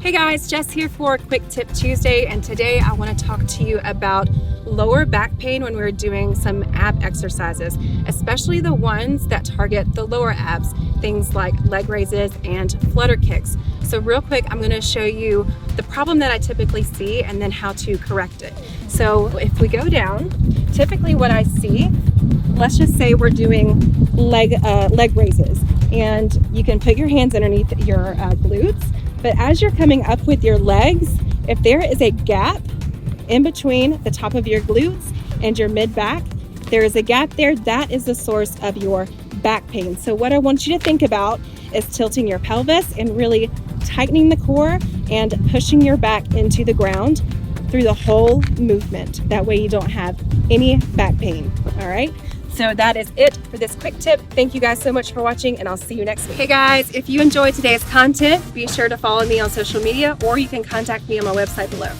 Hey guys, Jess here for Quick Tip Tuesday, and today I want to talk to you about lower back pain when we're doing some ab exercises, especially the ones that target the lower abs, things like leg raises and flutter kicks. So real quick, I'm going to show you the problem that I typically see and then how to correct it. So if we go down, typically what I see, let's just say we're doing leg raises, and you can put your hands underneath your glutes. But as you're coming up with your legs, if there is a gap in between the top of your glutes and your mid-back, there is a gap there, that is the source of your back pain. So what I want you to think about is tilting your pelvis and really tightening the core and pushing your back into the ground through the whole movement. That way you don't have any back pain, all right? So that is it for this quick tip. Thank you guys so much for watching, and I'll see you next week. Hey guys, if you enjoyed today's content, be sure to follow me on social media, or you can contact me on my website below.